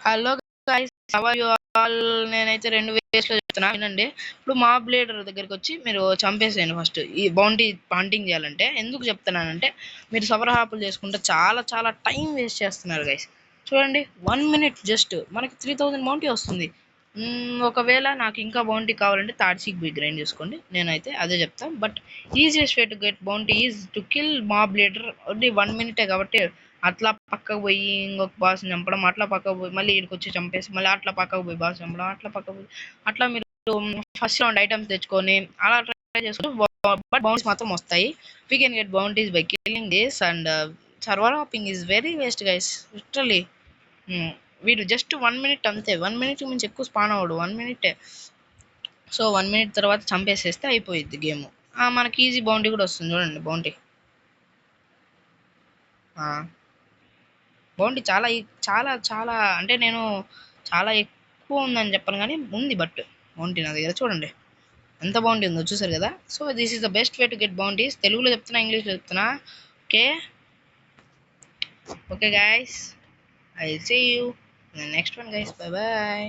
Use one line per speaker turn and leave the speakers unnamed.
Hello guys, how are you all? నేనైతే 2 వేస్‌లో చెప్తున్నా వినండి. ఇప్పుడు మాబ్ లీడర్ దగ్గరికి వచ్చి మీరు చంపేసేయండి ఫస్ట్. ఈ బౌంటీ హంటింగ్ చేయాలంటే ఎందుకు చెప్తున్నానంటే మీరు సబర్ హాపులు చేసుకుంటే చాలా చాలా టైం వేస్ట్ చేస్తున్నారు గైస్. చూడండి 1 మినిట్ జస్ట్ మనకి 3000 బౌంటీ వస్తుంది. ఒకవేళ నాకు ఇంకా బౌంటీ కావాలంటే తాడ్సీకి పోయి గ్రైండ్ చేసుకోండి. నేనైతే అదే చెప్తా. But easiest way to get bounty is to kill mob leader. Only 1 మినిటే కాబట్టి అట్లా పక్కకు పోయి ఇంకొక బాస్ని చంపడం, అట్లా పక్కకు పోయి మళ్ళీ ఈడికి వచ్చి చంపేసి మళ్ళీ అట్లా పక్కకు పోయి బాస్ చంపడం, అట్లా పక్కకు పోయి అట్లా మీరు ఫస్ట్ రౌండ్ ఐటమ్స్ తెచ్చుకొని అలా ట్రై చేసుకుని బట్ బౌంటీస్ మాత్రం వస్తాయి. We can get bounties by killing this and server hopping is very waste guys, literally. వీడు జస్ట్ 1 మినిట్ అంతే. 1 మినిట్ మించి ఎక్కువ స్పాన్ అవ్వడు, 1 మినిటే. సో 1 మినిట్ తర్వాత చంపేసేస్తే అయిపోయిద్ది గేమ్. మనకి ఈజీ బౌంటీ కూడా వస్తుంది చూడండి. బౌంటీ చాలా చాలా చాలా అంటే నేను చాలా ఎక్కువ ఉందని చెప్పను కానీ ఉంది. బట్ బౌంటీ నా దగ్గర చూడండి ఎంత బౌంటీ ఉందో చూసారు కదా. So this is the best way to get bounties. తెలుగులో చెప్తున్నా, ఇంగ్లీష్లో చెప్తున్నా. Okay okay guys, I see you next one guys. Bye bye.